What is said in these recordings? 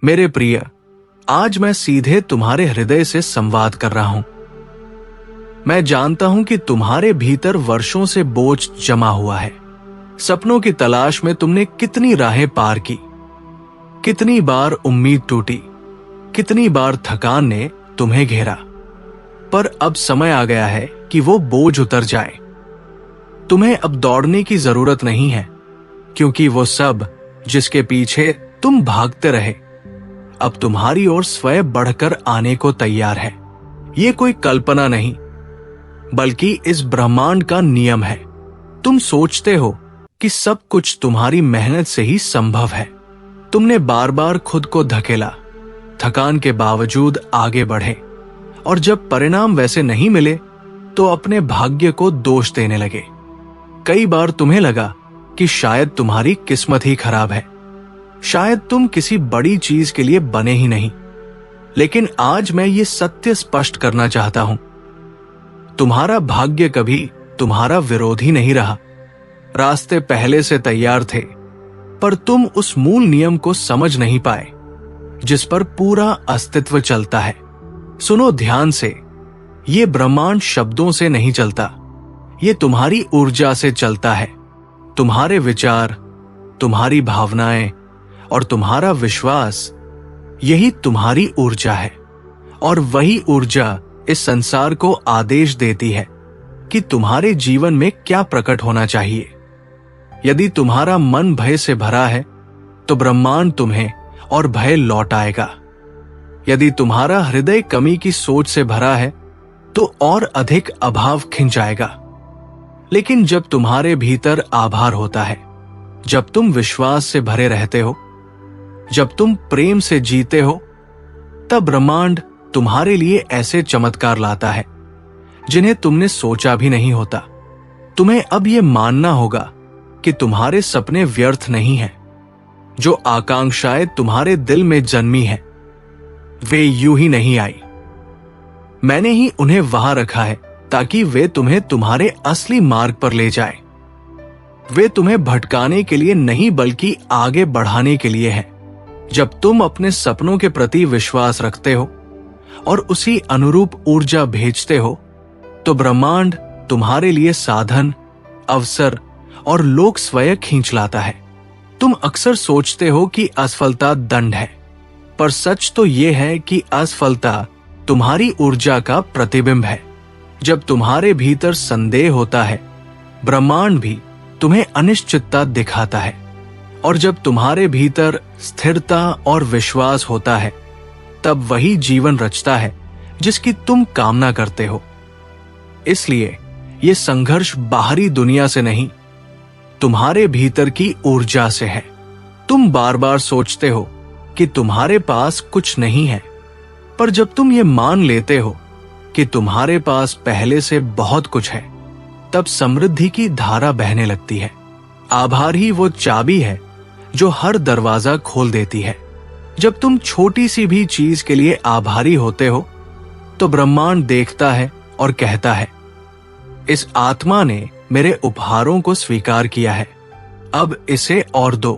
मेरे प्रिय, आज मैं सीधे तुम्हारे हृदय से संवाद कर रहा हूं। मैं जानता हूं कि तुम्हारे भीतर वर्षों से बोझ जमा हुआ है। सपनों की तलाश में तुमने कितनी राहें पार की, कितनी बार उम्मीद टूटी, कितनी बार थकान ने तुम्हें घेरा। पर अब समय आ गया है कि वो बोझ उतर जाए। तुम्हें अब दौड़ने की जरूरत नहीं है, क्योंकि वो सब जिसके पीछे तुम भागते रहे अब तुम्हारी ओर स्वयं बढ़कर आने को तैयार है। ये कोई कल्पना नहीं, बल्कि इस ब्रह्मांड का नियम है। तुम सोचते हो कि सब कुछ तुम्हारी मेहनत से ही संभव है। तुमने बार बार खुद को धकेला, थकान के बावजूद आगे बढ़े, और जब परिणाम वैसे नहीं मिले तो अपने भाग्य को दोष देने लगे। कई बार तुम्हें लगा कि शायद तुम्हारी किस्मत ही खराब है, शायद तुम किसी बड़ी चीज के लिए बने ही नहीं। लेकिन आज मैं ये सत्य स्पष्ट करना चाहता हूं, तुम्हारा भाग्य कभी तुम्हारा विरोधी नहीं रहा। रास्ते पहले से तैयार थे, पर तुम उस मूल नियम को समझ नहीं पाए जिस पर पूरा अस्तित्व चलता है। सुनो ध्यान से, ये ब्रह्मांड शब्दों से नहीं चलता, ये तुम्हारी ऊर्जा से चलता है। तुम्हारे विचार, तुम्हारी भावनाएं और तुम्हारा विश्वास, यही तुम्हारी ऊर्जा है। और वही ऊर्जा इस संसार को आदेश देती है कि तुम्हारे जीवन में क्या प्रकट होना चाहिए। यदि तुम्हारा मन भय से भरा है तो ब्रह्मांड तुम्हें और भय लौट आएगा। यदि तुम्हारा हृदय कमी की सोच से भरा है तो और अधिक अभाव खिंच आएगा। लेकिन जब तुम्हारे भीतर आभार होता है, जब तुम विश्वास से भरे रहते हो, जब तुम प्रेम से जीते हो, तब ब्रह्मांड तुम्हारे लिए ऐसे चमत्कार लाता है जिन्हें तुमने सोचा भी नहीं होता। तुम्हें अब यह मानना होगा कि तुम्हारे सपने व्यर्थ नहीं हैं। जो आकांक्षाएं तुम्हारे दिल में जन्मी हैं, वे यूं ही नहीं आई। मैंने ही उन्हें वहां रखा है ताकि वे तुम्हें तुम्हारे असली मार्ग पर ले जाए। वे तुम्हें भटकाने के लिए नहीं, बल्कि आगे बढ़ाने के लिए हैं। जब तुम अपने सपनों के प्रति विश्वास रखते हो और उसी अनुरूप ऊर्जा भेजते हो, तो ब्रह्मांड तुम्हारे लिए साधन, अवसर और लोक स्वयं खींच लाता है। तुम अक्सर सोचते हो कि असफलता दंड है, पर सच तो यह है कि असफलता तुम्हारी ऊर्जा का प्रतिबिंब है। जब तुम्हारे भीतर संदेह होता है, ब्रह्मांड भी तुम्हें अनिश्चितता दिखाता है। और जब तुम्हारे भीतर स्थिरता और विश्वास होता है, तब वही जीवन रचता है जिसकी तुम कामना करते हो। इसलिए ये संघर्ष बाहरी दुनिया से नहीं, तुम्हारे भीतर की ऊर्जा से है। तुम बार बार सोचते हो कि तुम्हारे पास कुछ नहीं है, पर जब तुम ये मान लेते हो कि तुम्हारे पास पहले से बहुत कुछ है, तब समृद्धि की धारा बहने लगती है। आभार ही वो चाबी है जो हर दरवाजा खोल देती है। जब तुम छोटी सी भी चीज के लिए आभारी होते हो, तो ब्रह्मांड देखता है और कहता है, इस आत्मा ने मेरे उपहारों को स्वीकार किया है, अब इसे और दो।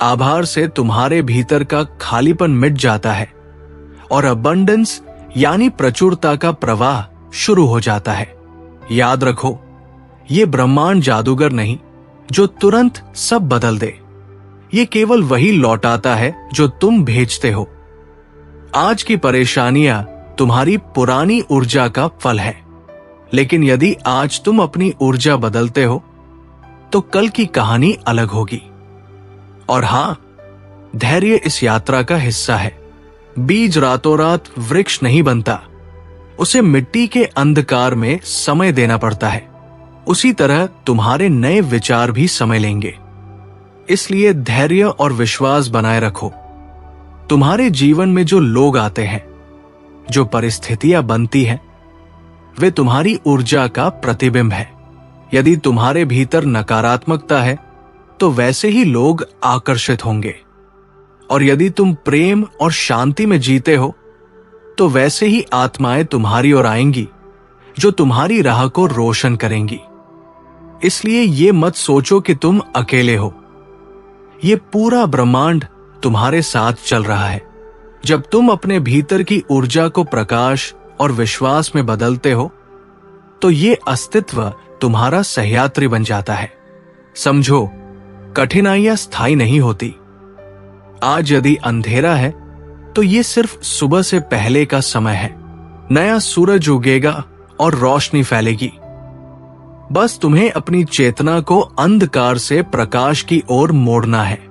आभार से तुम्हारे भीतर का खालीपन मिट जाता है और अबंडेंस यानी प्रचुरता का प्रवाह शुरू हो जाता है। याद रखो, ये ब्रह्मांड जादूगर नहीं जो तुरंत सब बदल दे। ये केवल वही लौटाता है जो तुम भेजते हो। आज की परेशानियां तुम्हारी पुरानी ऊर्जा का फल है, लेकिन यदि आज तुम अपनी ऊर्जा बदलते हो तो कल की कहानी अलग होगी। और हां, धैर्य इस यात्रा का हिस्सा है। बीज रातों रात वृक्ष नहीं बनता, उसे मिट्टी के अंधकार में समय देना पड़ता है। उसी तरह तुम्हारे नए विचार भी समय लेंगे। इसलिए धैर्य और विश्वास बनाए रखो। तुम्हारे जीवन में जो लोग आते हैं, जो परिस्थितियां बनती हैं, वे तुम्हारी ऊर्जा का प्रतिबिंब है। यदि तुम्हारे भीतर नकारात्मकता है तो वैसे ही लोग आकर्षित होंगे, और यदि तुम प्रेम और शांति में जीते हो तो वैसे ही आत्माएं तुम्हारी ओर आएंगी जो तुम्हारी राह को रोशन करेंगी। इसलिए ये मत सोचो कि तुम अकेले हो। ये पूरा ब्रह्मांड तुम्हारे साथ चल रहा है। जब तुम अपने भीतर की ऊर्जा को प्रकाश और विश्वास में बदलते हो तो ये अस्तित्व तुम्हारा सहयात्री बन जाता है। समझो, कठिनाइयां स्थायी नहीं होती। आज यदि अंधेरा है तो ये सिर्फ सुबह से पहले का समय है। नया सूरज उगेगा और रोशनी फैलेगी। बस तुम्हें अपनी चेतना को अंधकार से प्रकाश की ओर मोड़ना है।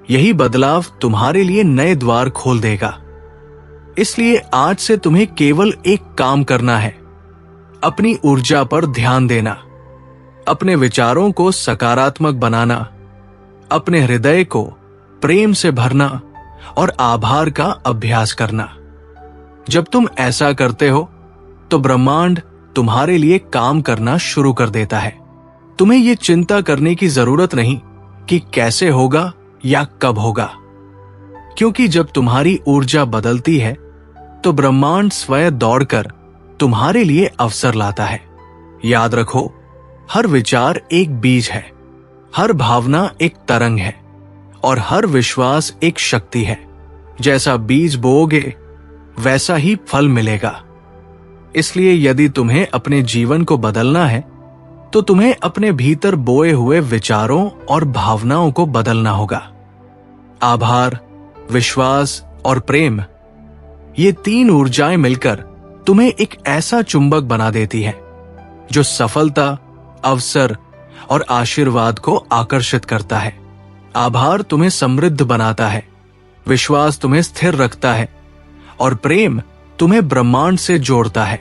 यही बदलाव तुम्हारे लिए नए द्वार खोल देगा। इसलिए आज से तुम्हें केवल एक काम करना है, अपनी ऊर्जा पर ध्यान देना, अपने विचारों को सकारात्मक बनाना, अपने हृदय को प्रेम से भरना और आभार का अभ्यास करना। जब तुम ऐसा करते हो तो ब्रह्मांड तुम्हारे लिए काम करना शुरू कर देता है। तुम्हें यह चिंता करने की जरूरत नहीं कि कैसे होगा या कब होगा, क्योंकि जब तुम्हारी ऊर्जा बदलती है तो ब्रह्मांड स्वयं दौड़कर तुम्हारे लिए अवसर लाता है। याद रखो, हर विचार एक बीज है, हर भावना एक तरंग है और हर विश्वास एक शक्ति है। जैसा बीज बोओगे वैसा ही फल मिलेगा। इसलिए यदि तुम्हें अपने जीवन को बदलना है तो तुम्हें अपने भीतर बोए हुए विचारों और भावनाओं को बदलना होगा। आभार, विश्वास और प्रेम, ये तीन ऊर्जाएं मिलकर तुम्हें एक ऐसा चुंबक बना देती है जो सफलता, अवसर और आशीर्वाद को आकर्षित करता है। आभार तुम्हें समृद्ध बनाता है, विश्वास तुम्हें स्थिर रखता है और प्रेम तुम्हें ब्रह्मांड से जोड़ता है।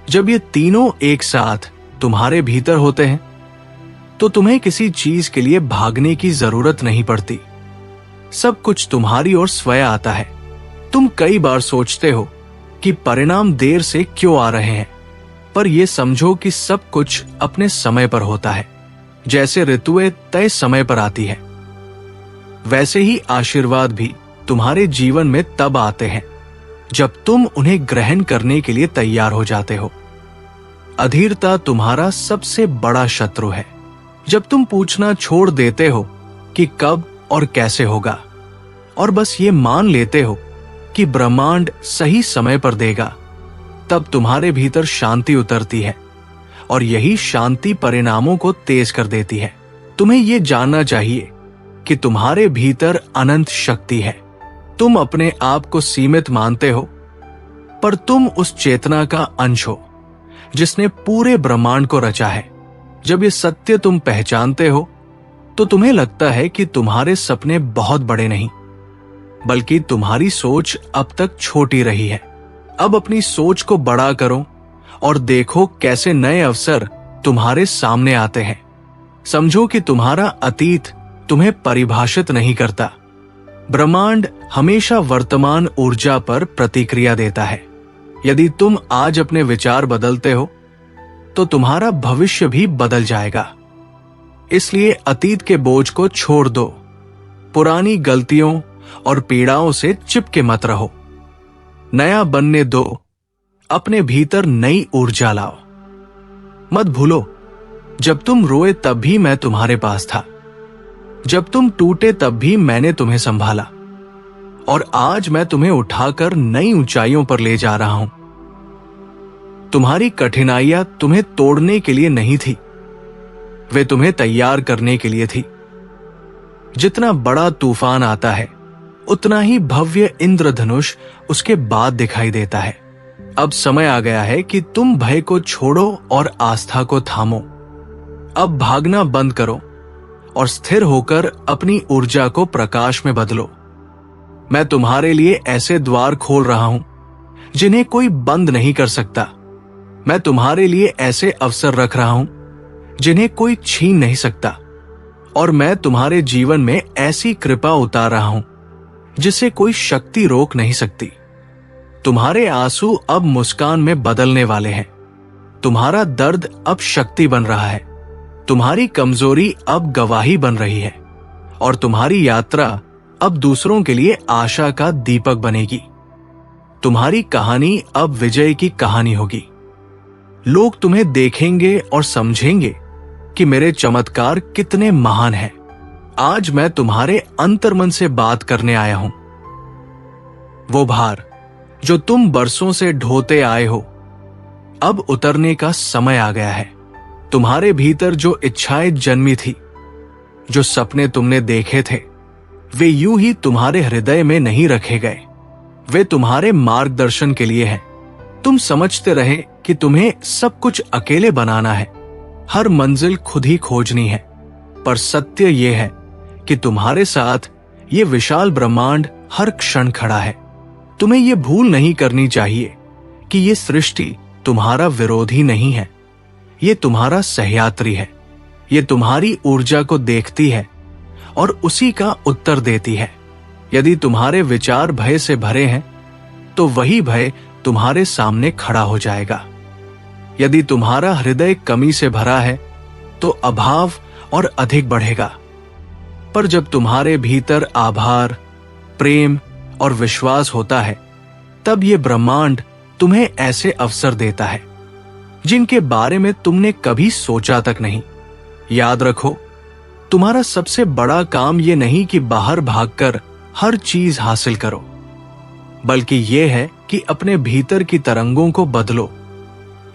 जब ये तीनों एक साथ तुम्हारे भीतर होते हैं तो तुम्हें किसी चीज के लिए भागने की जरूरत नहीं पड़ती। सब कुछ तुम्हारी ओर स्वयं आता है। तुम कई बार सोचते हो कि परिणाम देर से क्यों आ रहे हैं, पर यह समझो कि सब कुछ अपने समय पर होता है। जैसे ऋतुएं तय समय पर आती है, वैसे ही आशीर्वाद भी तुम्हारे जीवन में तब आते हैं जब तुम उन्हें ग्रहण करने के लिए तैयार हो जाते हो। अधीरता तुम्हारा सबसे बड़ा शत्रु है। जब तुम पूछना छोड़ देते हो कि कब और कैसे होगा और बस ये मान लेते हो कि ब्रह्मांड सही समय पर देगा, तब तुम्हारे भीतर शांति उतरती है और यही शांति परिणामों को तेज कर देती है। तुम्हें यह जानना चाहिए कि तुम्हारे भीतर अनंत शक्ति है। तुम अपने आप को सीमित मानते हो, पर तुम उस चेतना का अंश हो जिसने पूरे ब्रह्मांड को रचा है। जब ये सत्य तुम पहचानते हो तो तुम्हें लगता है कि तुम्हारे सपने बहुत बड़े नहीं, बल्कि तुम्हारी सोच अब तक छोटी रही है। अब अपनी सोच को बड़ा करो और देखो कैसे नए अवसर तुम्हारे सामने आते हैं। समझो कि तुम्हारा अतीत तुम्हें परिभाषित नहीं करता। ब्रह्मांड हमेशा वर्तमान ऊर्जा पर प्रतिक्रिया देता है। यदि तुम आज अपने विचार बदलते हो तो तुम्हारा भविष्य भी बदल जाएगा। इसलिए अतीत के बोझ को छोड़ दो, पुरानी गलतियों और पीड़ाओं से चिपके मत रहो। नया बनने दो, अपने भीतर नई ऊर्जा लाओ। मत भूलो, जब तुम रोए तब भी मैं तुम्हारे पास था, जब तुम टूटे तब भी मैंने तुम्हें संभाला और आज मैं तुम्हें उठाकर नई ऊंचाइयों पर ले जा रहा हूं। तुम्हारी कठिनाइयां तुम्हें तोड़ने के लिए नहीं थी, वे तुम्हें तैयार करने के लिए थी। जितना बड़ा तूफान आता है उतना ही भव्य इंद्रधनुष उसके बाद दिखाई देता है। अब समय आ गया है कि तुम भय को छोड़ो और आस्था को थामो। अब भागना बंद करो और स्थिर होकर अपनी ऊर्जा को प्रकाश में बदलो। मैं तुम्हारे लिए ऐसे द्वार खोल रहा हूं जिन्हें कोई बंद नहीं कर सकता। मैं तुम्हारे लिए ऐसे अवसर रख रहा हूं जिन्हें कोई छीन नहीं सकता और मैं तुम्हारे जीवन में ऐसी कृपा उतार रहा हूं जिसे कोई शक्ति रोक नहीं सकती। तुम्हारे आंसू अब मुस्कान में बदलने वाले हैं। तुम्हारा दर्द अब शक्ति बन रहा है। तुम्हारी कमजोरी अब गवाही बन रही है और तुम्हारी यात्रा अब दूसरों के लिए आशा का दीपक बनेगी। तुम्हारी कहानी अब विजय की कहानी होगी। लोग तुम्हें देखेंगे और समझेंगे कि मेरे चमत्कार कितने महान हैं आज मैं तुम्हारे अंतर्मन से बात करने आया हूं। वो भार जो तुम बरसों से ढोते आए हो, अब उतरने का समय आ गया है। तुम्हारे भीतर जो इच्छाएं जन्मी थी, जो सपने तुमने देखे थे, वे यूं ही तुम्हारे हृदय में नहीं रखे गए। वे तुम्हारे मार्गदर्शन के लिए हैं। तुम समझते रहे कि तुम्हें सब कुछ अकेले बनाना है, हर मंजिल खुद ही खोजनी है, पर सत्य यह है कि तुम्हारे साथ ये विशाल ब्रह्मांड हर क्षण खड़ा है। तुम्हें यह भूल नहीं करनी चाहिए कि ये सृष्टि तुम्हारा विरोधी नहीं है, ये तुम्हारा सहयात्री है। ये तुम्हारी ऊर्जा को देखती है और उसी का उत्तर देती है। यदि तुम्हारे विचार भय से भरे हैं, तो वही भय तुम्हारे सामने खड़ा हो जाएगा। यदि तुम्हारा हृदय कमी से भरा है, तो अभाव और अधिक बढ़ेगा। पर जब तुम्हारे भीतर आभार, प्रेम और विश्वास होता है, तब ये ब्रह्मांड तुम्हें ऐसे अवसर देता है जिनके बारे में तुमने कभी सोचा तक नहीं। याद रखो, तुम्हारा सबसे बड़ा काम ये नहीं कि बाहर भागकर हर चीज हासिल करो, बल्कि यह है कि अपने भीतर की तरंगों को बदलो।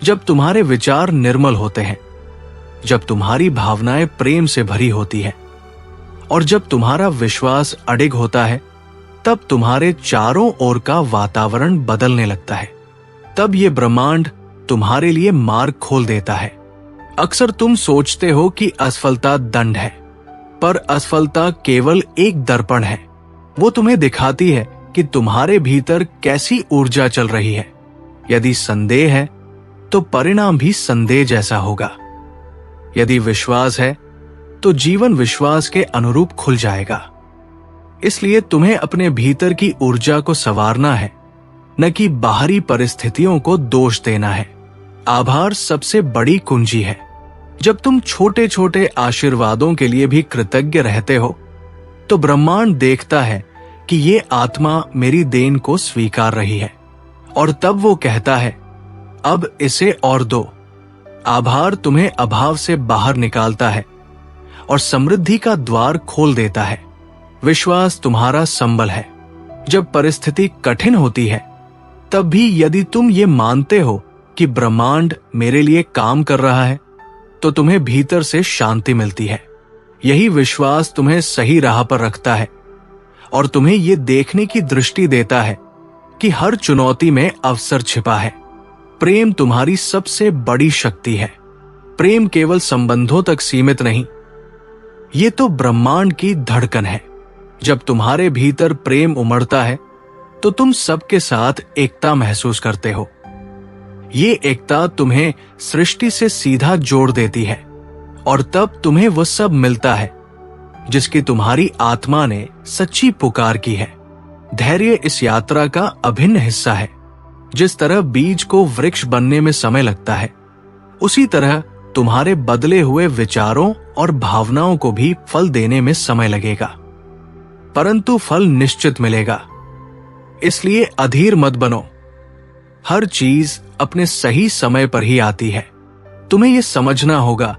जब तुम्हारे विचार निर्मल होते हैं, जब तुम्हारी भावनाएं प्रेम से भरी होती है और जब तुम्हारा विश्वास अडिग होता है, तब तुम्हारे चारों ओर का वातावरण बदलने लगता है। तब ये ब्रह्मांड तुम्हारे लिए मार्ग खोल देता है। अक्सर तुम सोचते हो कि असफलता दंड है, पर असफलता केवल एक दर्पण है। वो तुम्हें दिखाती है कि तुम्हारे भीतर कैसी ऊर्जा चल रही है। यदि संदेह है, तो परिणाम भी संदेह जैसा होगा। यदि विश्वास है, तो जीवन विश्वास के अनुरूप खुल जाएगा। इसलिए तुम्हें अपने भीतर की ऊर्जा को संवारना है, न कि बाहरी परिस्थितियों को दोष देना है। आभार सबसे बड़ी कुंजी है। जब तुम छोटे छोटे आशीर्वादों के लिए भी कृतज्ञ रहते हो, तो ब्रह्मांड देखता है कि ये आत्मा मेरी देन को स्वीकार रही है, और तब वो कहता है, अब इसे और दो। आभार तुम्हें अभाव से बाहर निकालता है और समृद्धि का द्वार खोल देता है। विश्वास तुम्हारा संबल है। जब परिस्थिति कठिन होती है, तब भी यदि तुम ये मानते हो कि ब्रह्मांड मेरे लिए काम कर रहा है, तो तुम्हें भीतर से शांति मिलती है। यही विश्वास तुम्हें सही राह पर रखता है और तुम्हें ये देखने की दृष्टि देता है कि हर चुनौती में अवसर छिपा है। प्रेम तुम्हारी सबसे बड़ी शक्ति है। प्रेम केवल संबंधों तक सीमित नहीं, ये तो ब्रह्मांड की धड़कन है। जब तुम्हारे भीतर प्रेम उमड़ता है, तो तुम सबके साथ एकता महसूस करते हो। ये एकता तुम्हें सृष्टि से सीधा जोड़ देती है, और तब तुम्हें वो सब मिलता है जिसकी तुम्हारी आत्मा ने सच्ची पुकार की है। धैर्य इस यात्रा का अभिन्न हिस्सा है। जिस तरह बीज को वृक्ष बनने में समय लगता है, उसी तरह तुम्हारे बदले हुए विचारों और भावनाओं को भी फल देने में समय लगेगा, परंतु फल निश्चित मिलेगा। इसलिए अधीर मत बनो। हर चीज अपने सही समय पर ही आती है। तुम्हें यह समझना होगा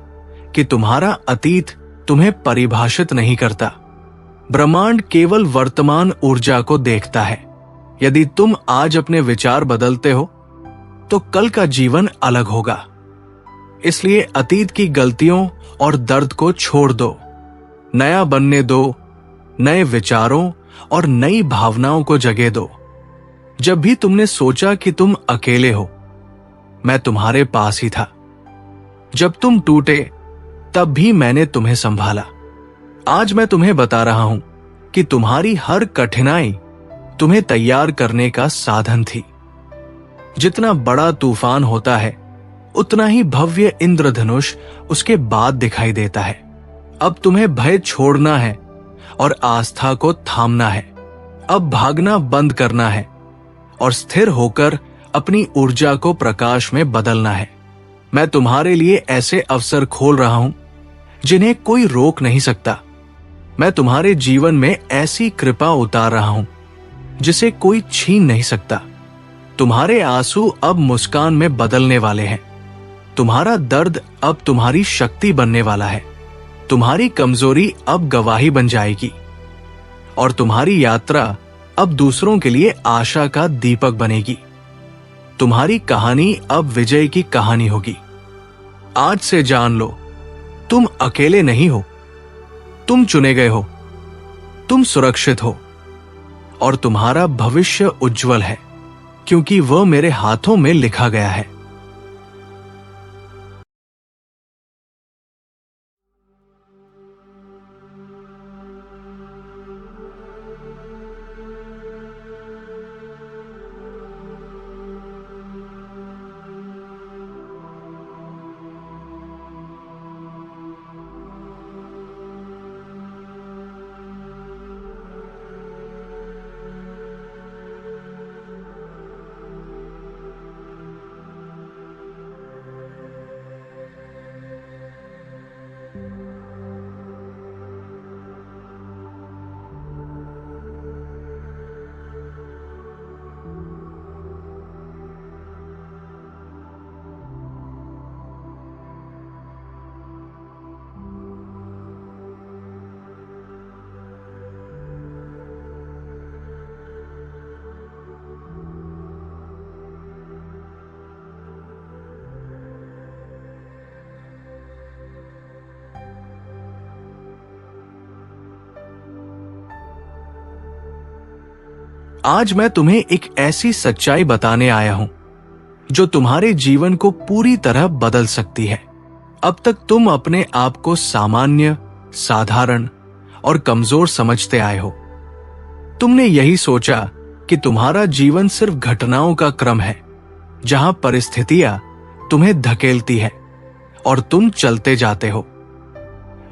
कि तुम्हारा अतीत तुम्हें परिभाषित नहीं करता। ब्रह्मांड केवल वर्तमान ऊर्जा को देखता है। यदि तुम आज अपने विचार बदलते हो, तो कल का जीवन अलग होगा। इसलिए अतीत की गलतियों और दर्द को छोड़ दो, नया बनने दो, नए विचारों और नई भावनाओं को जगह दो। जब भी तुमने सोचा कि तुम अकेले हो, मैं तुम्हारे पास ही था। जब तुम टूटे, तब भी मैंने तुम्हें संभाला। आज मैं तुम्हें बता रहा हूं कि तुम्हारी हर कठिनाई तुम्हें तैयार करने का साधन थी। जितना बड़ा तूफान होता है, उतना ही भव्य इंद्रधनुष उसके बाद दिखाई देता है। अब तुम्हें भय छोड़ना है और आस्था को थामना है। अब भागना बंद करना है और स्थिर होकर अपनी ऊर्जा को प्रकाश में बदलना है। मैं तुम्हारे लिए ऐसे अवसर खोल रहा हूं जिन्हें कोई रोक नहीं सकता। मैं तुम्हारे जीवन में ऐसी कृपा उतार रहा हूं जिसे कोई छीन नहीं सकता। तुम्हारे आंसू अब मुस्कान में बदलने वाले हैं। तुम्हारा दर्द अब तुम्हारी शक्ति बनने वाला है। तुम्हारी कमजोरी अब गवाही बन जाएगी और तुम्हारी यात्रा अब दूसरों के लिए आशा का दीपक बनेगी। तुम्हारी कहानी अब विजय की कहानी होगी। आज से जान लो, तुम अकेले नहीं हो, तुम चुने गए हो, तुम सुरक्षित हो और तुम्हारा भविष्य उज्जवल है, क्योंकि वह मेरे हाथों में लिखा गया है। आज मैं तुम्हें एक ऐसी सच्चाई बताने आया हूं जो तुम्हारे जीवन को पूरी तरह बदल सकती है। अब तक तुम अपने आप को सामान्य, साधारण और कमजोर समझते आए हो। तुमने यही सोचा कि तुम्हारा जीवन सिर्फ घटनाओं का क्रम है, जहां परिस्थितियां तुम्हें धकेलती है और तुम चलते जाते हो।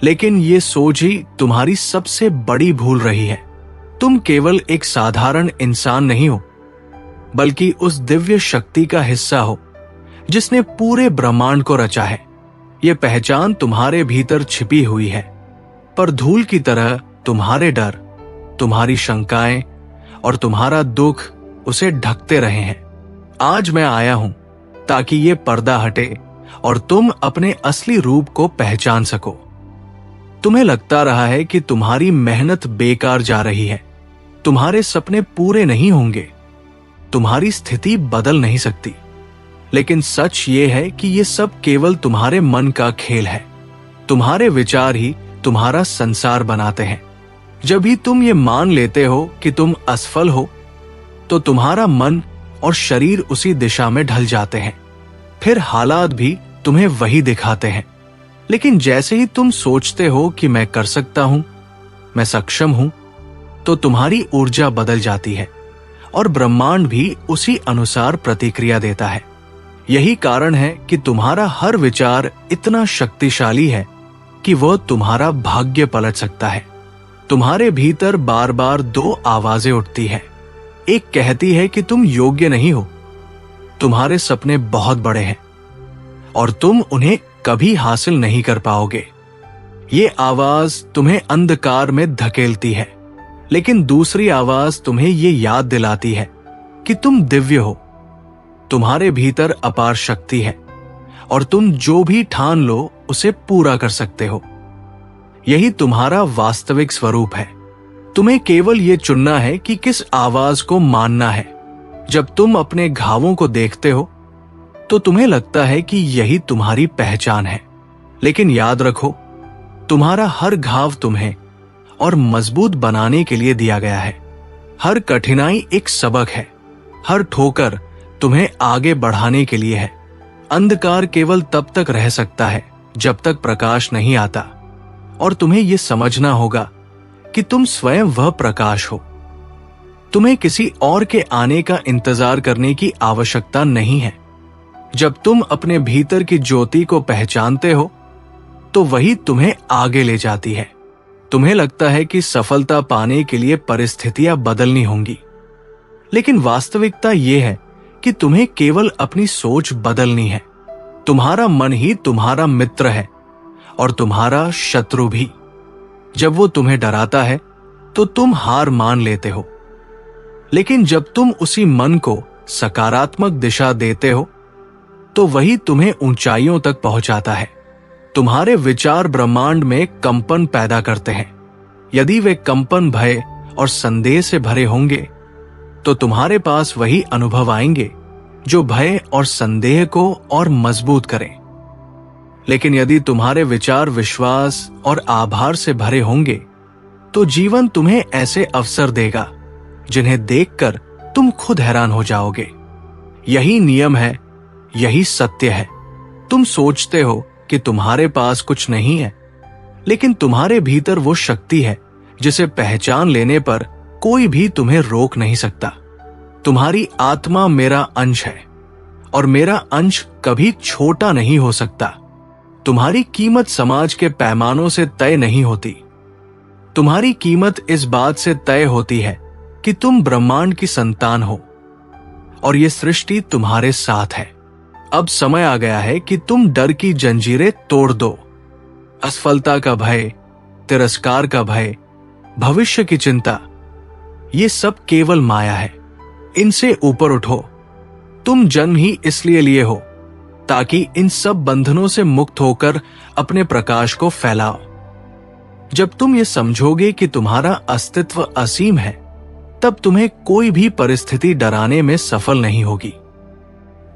लेकिन ये सोच ही तुम्हारी सबसे बड़ी भूल रही है। तुम केवल एक साधारण इंसान नहीं हो, बल्कि उस दिव्य शक्ति का हिस्सा हो जिसने पूरे ब्रह्मांड को रचा है। यह पहचान तुम्हारे भीतर छिपी हुई है, पर धूल की तरह तुम्हारे डर, तुम्हारी शंकाएं और तुम्हारा दुख उसे ढकते रहे हैं। आज मैं आया हूं ताकि ये पर्दा हटे और तुम अपने असली रूप को पहचान सको। तुम्हें लगता रहा है कि तुम्हारी मेहनत बेकार जा रही है, तुम्हारे सपने पूरे नहीं होंगे, तुम्हारी स्थिति बदल नहीं सकती। लेकिन सच ये है कि ये सब केवल तुम्हारे मन का खेल है। तुम्हारे विचार ही तुम्हारा संसार बनाते हैं। जब भी तुम ये मान लेते हो कि तुम असफल हो, तो तुम्हारा मन और शरीर उसी दिशा में ढल जाते हैं। फिर हालात भी तुम्हें वही दिखाते हैं। लेकिन जैसे ही तुम सोचते हो कि मैं कर सकता हूं, मैं सक्षम हूं, तो तुम्हारी ऊर्जा बदल जाती है और ब्रह्मांड भी उसी अनुसार प्रतिक्रिया देता है। यही कारण है कि तुम्हारा हर विचार इतना शक्तिशाली है कि वह तुम्हारा भाग्य पलट सकता है। तुम्हारे भीतर बार बार दो आवाजें उठती हैं। एक कहती है कि तुम योग्य नहीं हो, तुम्हारे सपने बहुत बड़े हैं और तुम उन्हें कभी हासिल नहीं कर पाओगे। ये आवाज तुम्हें अंधकार में धकेलती है। लेकिन दूसरी आवाज तुम्हें ये याद दिलाती है कि तुम दिव्य हो, तुम्हारे भीतर अपार शक्ति है और तुम जो भी ठान लो उसे पूरा कर सकते हो। यही तुम्हारा वास्तविक स्वरूप है। तुम्हें केवल ये चुनना है कि किस आवाज को मानना है। जब तुम अपने घावों को देखते हो तो तुम्हें लगता है कि यही तुम्हारी पहचान है। लेकिन याद रखो, तुम्हारा हर घाव तुम्हें और मजबूत बनाने के लिए दिया गया है। हर कठिनाई एक सबक है, हर ठोकर तुम्हें आगे बढ़ाने के लिए है। अंधकार केवल तब तक रह सकता है जब तक प्रकाश नहीं आता, और तुम्हें यह समझना होगा कि तुम स्वयं वह प्रकाश हो। तुम्हें किसी और के आने का इंतजार करने की आवश्यकता नहीं है। जब तुम अपने भीतर की ज्योति को पहचानते हो, तो वही तुम्हें आगे ले जाती है। तुम्हें लगता है कि सफलता पाने के लिए परिस्थितियां बदलनी होंगी, लेकिन वास्तविकता यह है कि तुम्हें केवल अपनी सोच बदलनी है। तुम्हारा मन ही तुम्हारा मित्र है और तुम्हारा शत्रु भी। जब वो तुम्हें डराता है तो तुम हार मान लेते हो, लेकिन जब तुम उसी मन को सकारात्मक दिशा देते हो तो वही तुम्हें ऊंचाइयों तक पहुंचाता है। तुम्हारे विचार ब्रह्मांड में कंपन पैदा करते हैं। यदि वे कंपन भय और संदेह से भरे होंगे तो तुम्हारे पास वही अनुभव आएंगे जो भय और संदेह को और मजबूत करें। लेकिन यदि तुम्हारे विचार विश्वास और आभार से भरे होंगे तो जीवन तुम्हें ऐसे अवसर देगा जिन्हें देखकर तुम खुद हैरान हो जाओगे। यही नियम है, यही सत्य है। तुम सोचते हो कि तुम्हारे पास कुछ नहीं है, लेकिन तुम्हारे भीतर वो शक्ति है जिसे पहचान लेने पर कोई भी तुम्हें रोक नहीं सकता। तुम्हारी आत्मा मेरा अंश है और मेरा अंश कभी छोटा नहीं हो सकता। तुम्हारी कीमत समाज के पैमानों से तय नहीं होती। तुम्हारी कीमत इस बात से तय होती है कि तुम ब्रह्मांड की संतान हो और ये सृष्टि तुम्हारे साथ है। अब समय आ गया है कि तुम डर की जंजीरें तोड़ दो। असफलता का भय, तिरस्कार का भय, भविष्य की चिंता, ये सब केवल माया है। इनसे ऊपर उठो। तुम जन्म ही इसलिए लिए हो ताकि इन सब बंधनों से मुक्त होकर अपने प्रकाश को फैलाओ। जब तुम ये समझोगे कि तुम्हारा अस्तित्व असीम है, तब तुम्हें कोई भी परिस्थिति डराने में सफल नहीं होगी।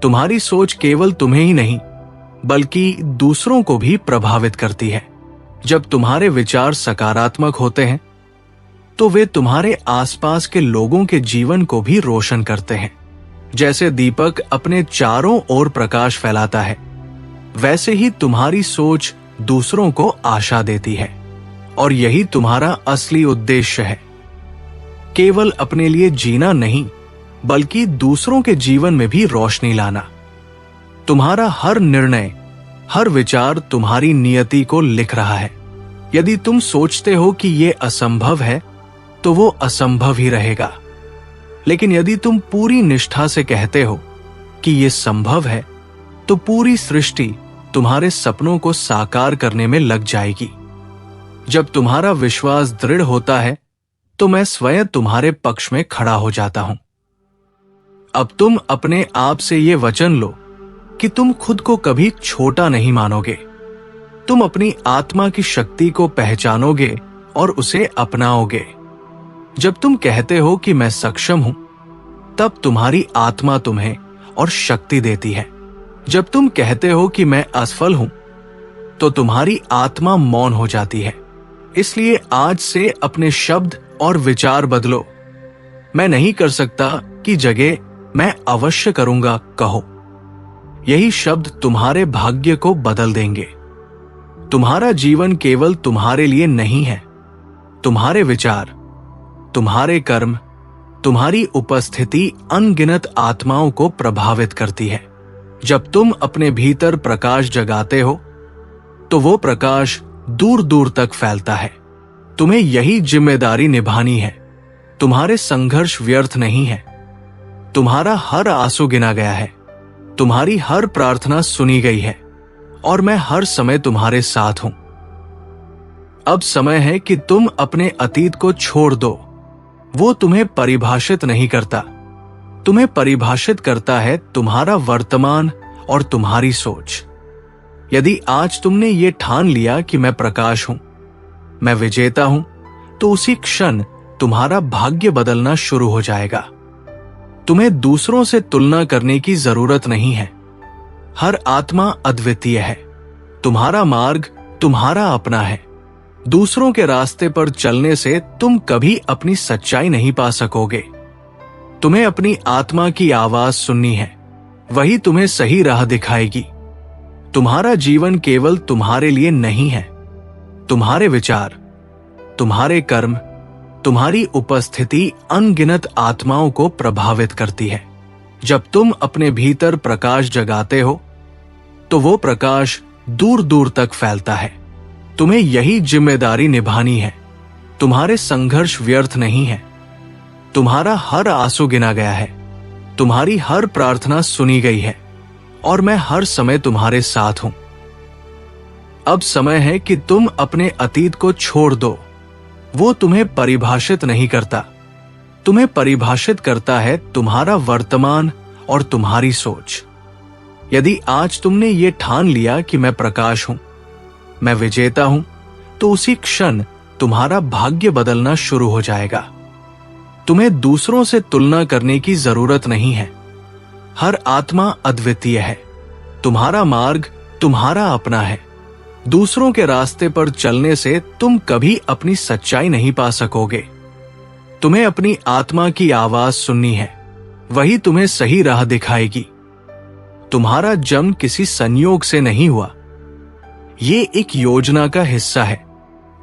तुम्हारी सोच केवल तुम्हें ही नहीं बल्कि दूसरों को भी प्रभावित करती है। जब तुम्हारे विचार सकारात्मक होते हैं तो वे तुम्हारे आसपास के लोगों के जीवन को भी रोशन करते हैं। जैसे दीपक अपने चारों ओर प्रकाश फैलाता है, वैसे ही तुम्हारी सोच दूसरों को आशा देती है। और यही तुम्हारा असली उद्देश्य है, केवल अपने लिए जीना नहीं बल्कि दूसरों के जीवन में भी रोशनी लाना। तुम्हारा हर निर्णय, हर विचार तुम्हारी नियति को लिख रहा है। यदि तुम सोचते हो कि ये असंभव है तो वो असंभव ही रहेगा। लेकिन यदि तुम पूरी निष्ठा से कहते हो कि ये संभव है तो पूरी सृष्टि तुम्हारे सपनों को साकार करने में लग जाएगी। जब तुम्हारा विश्वास दृढ़ होता है तो मैं स्वयं तुम्हारे पक्ष में खड़ा हो जाता हूं। अब तुम अपने आप से ये वचन लो कि तुम खुद को कभी छोटा नहीं मानोगे। तुम अपनी आत्मा की शक्ति को पहचानोगे और उसे अपनाओगे। जब तुम कहते हो कि मैं सक्षम हूं, तब तुम्हारी आत्मा तुम्हें और शक्ति देती है। जब तुम कहते हो कि मैं असफल हूं, तो तुम्हारी आत्मा मौन हो जाती है। इसलिए आज से अपने शब्द और विचार बदलो। मैं नहीं कर सकता की जगह मैं अवश्य करूंगा कहो। यही शब्द तुम्हारे भाग्य को बदल देंगे। तुम्हारा जीवन केवल तुम्हारे लिए नहीं है। तुम्हारे विचार, तुम्हारे कर्म, तुम्हारी उपस्थिति अनगिनत आत्माओं को प्रभावित करती है। जब तुम अपने भीतर प्रकाश जगाते हो तो वो प्रकाश दूर दूर तक फैलता है। तुम्हें यही जिम्मेदारी निभानी है। तुम्हारे संघर्ष व्यर्थ नहीं है। तुम्हारा हर आंसू गिना गया है। तुम्हारी हर प्रार्थना सुनी गई है और मैं हर समय तुम्हारे साथ हूं। अब समय है कि तुम अपने अतीत को छोड़ दो। वो तुम्हें परिभाषित नहीं करता। तुम्हें परिभाषित करता है तुम्हारा वर्तमान और तुम्हारी सोच। यदि आज तुमने ये ठान लिया कि मैं प्रकाश हूं, मैं विजेता हूं, तो उसी क्षण तुम्हारा भाग्य बदलना शुरू हो जाएगा। तुम्हें दूसरों से तुलना करने की जरूरत नहीं है। हर आत्मा अद्वितीय है। तुम्हारा मार्ग तुम्हारा अपना है। दूसरों के रास्ते पर चलने से तुम कभी अपनी सच्चाई नहीं पा सकोगे। तुम्हें अपनी आत्मा की आवाज सुननी है, वही तुम्हें सही राह दिखाएगी। तुम्हारा जीवन केवल तुम्हारे लिए नहीं है। तुम्हारे विचार, तुम्हारे कर्म, तुम्हारी उपस्थिति अनगिनत आत्माओं को प्रभावित करती है। जब तुम अपने भीतर प्रकाश जगाते हो तो वो प्रकाश दूर दूर तक फैलता है। तुम्हें यही जिम्मेदारी निभानी है। तुम्हारे संघर्ष व्यर्थ नहीं है। तुम्हारा हर आंसू गिना गया है। तुम्हारी हर प्रार्थना सुनी गई है और मैं हर समय तुम्हारे साथ हूं। अब समय है कि तुम अपने अतीत को छोड़ दो। वो तुम्हें परिभाषित नहीं करता। तुम्हें परिभाषित करता है तुम्हारा वर्तमान और तुम्हारी सोच। यदि आज तुमने ये ठान लिया कि मैं प्रकाश हूं, मैं विजेता हूं, तो उसी क्षण तुम्हारा भाग्य बदलना शुरू हो जाएगा। तुम्हें दूसरों से तुलना करने की जरूरत नहीं है। हर आत्मा अद्वितीय है। तुम्हारा मार्ग तुम्हारा अपना है। दूसरों के रास्ते पर चलने से तुम कभी अपनी सच्चाई नहीं पा सकोगे। तुम्हें अपनी आत्मा की आवाज सुननी है, वही तुम्हें सही राह दिखाएगी। तुम्हारा जन्म किसी संयोग से नहीं हुआ, ये एक योजना का हिस्सा है।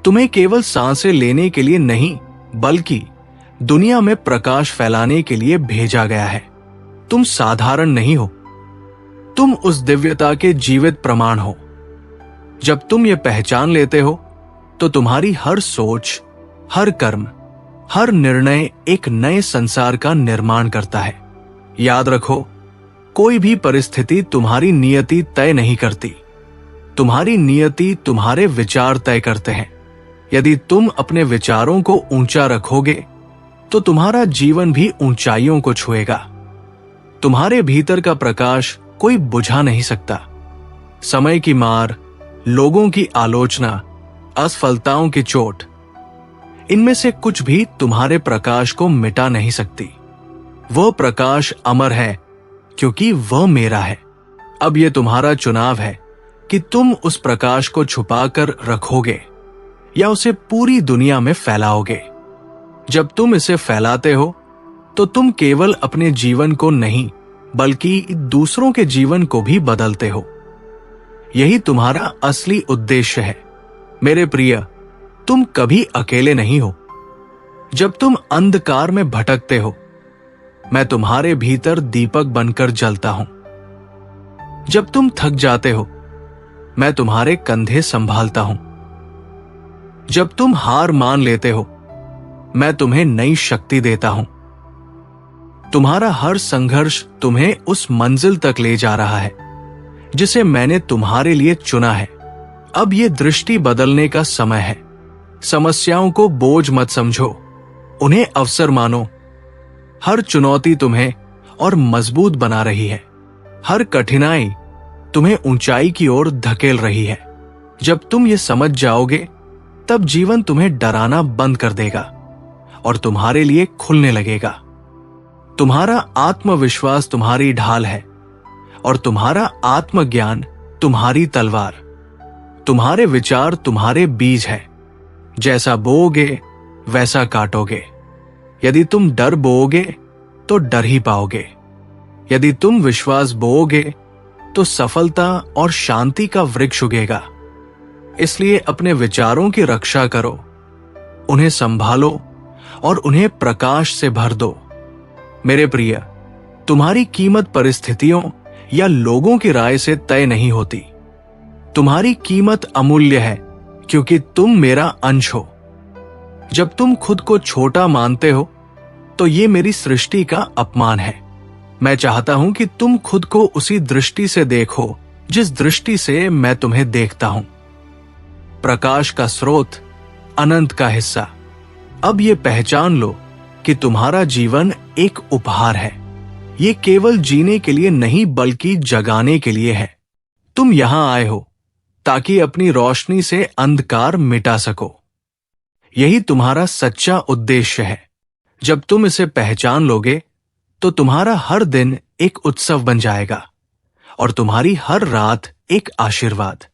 तुम्हें केवल सांसें लेने के लिए नहीं, बल्कि दुनिया में प्रकाश फैलाने के लिए भेजा गया है। तुम साधारण नहीं हो, तुम उस दिव्यता के जीवित प्रमाण हो। जब तुम ये पहचान लेते हो, तो तुम्हारी हर सोच, हर कर्म, हर निर्णय एक नए संसार का निर्माण करता है। याद रखो, कोई भी परिस्थिति तुम्हारी नियति तय नहीं करती। तुम्हारी नियति तुम्हारे विचार तय करते हैं। यदि तुम अपने विचारों को ऊंचा रखोगे, तो तुम्हारा जीवन भी ऊंचाइयों को छुएगा। तुम्हारे भीतर का प्रकाश कोई बुझा नहीं सकता। समय की मार, लोगों की आलोचना, असफलताओं की चोट, इनमें से कुछ भी तुम्हारे प्रकाश को मिटा नहीं सकती। वह प्रकाश अमर है, क्योंकि वह मेरा है। अब यह तुम्हारा चुनाव है कि तुम उस प्रकाश को छुपाकर रखोगे या उसे पूरी दुनिया में फैलाओगे। जब तुम इसे फैलाते हो, तो तुम केवल अपने जीवन को नहीं, बल्कि दूसरों के जीवन को भी बदलते हो। यही तुम्हारा असली उद्देश्य है। मेरे प्रिय, तुम कभी अकेले नहीं हो। जब तुम अंधकार में भटकते हो, मैं तुम्हारे भीतर दीपक बनकर जलता हूं। जब तुम थक जाते हो, मैं तुम्हारे कंधे संभालता हूं। जब तुम हार मान लेते हो, मैं तुम्हें नई शक्ति देता हूं। तुम्हारा हर संघर्ष तुम्हें उस मंजिल तक ले जा रहा है जिसे मैंने तुम्हारे लिए चुना है। अब यह दृष्टि बदलने का समय है। समस्याओं को बोझ मत समझो, उन्हें अवसर मानो। हर चुनौती तुम्हें और मजबूत बना रही है। हर कठिनाई तुम्हें ऊंचाई की ओर धकेल रही है। जब तुम ये समझ जाओगे, तब जीवन तुम्हें डराना बंद कर देगा और तुम्हारे लिए खुलने लगेगा। तुम्हारा आत्मविश्वास तुम्हारी ढाल है और तुम्हारा आत्मज्ञान तुम्हारी तलवार। तुम्हारे विचार तुम्हारे बीज है। जैसा बोओगे वैसा काटोगे। यदि तुम डर बोओगे तो डर ही पाओगे। यदि तुम विश्वास बोओगे तो सफलता और शांति का वृक्ष उगेगा। इसलिए अपने विचारों की रक्षा करो, उन्हें संभालो और उन्हें प्रकाश से भर दो। मेरे प्रिय, तुम्हारी कीमत परिस्थितियों या लोगों की राय से तय नहीं होती। तुम्हारी कीमत अमूल्य है, क्योंकि तुम मेरा अंश हो। जब तुम खुद को छोटा मानते हो, तो ये मेरी सृष्टि का अपमान है। मैं चाहता हूं कि तुम खुद को उसी दृष्टि से देखो जिस दृष्टि से मैं तुम्हें देखता हूं। प्रकाश का स्रोत, अनंत का हिस्सा। अब ये पहचान लो कि तुम्हारा जीवन एक उपहार है। ये केवल जीने के लिए नहीं, बल्कि जगाने के लिए है। तुम यहां आए हो ताकि अपनी रोशनी से अंधकार मिटा सको। यही तुम्हारा सच्चा उद्देश्य है। जब तुम इसे पहचान लोगे, तो तुम्हारा हर दिन एक उत्सव बन जाएगा और तुम्हारी हर रात एक आशीर्वाद।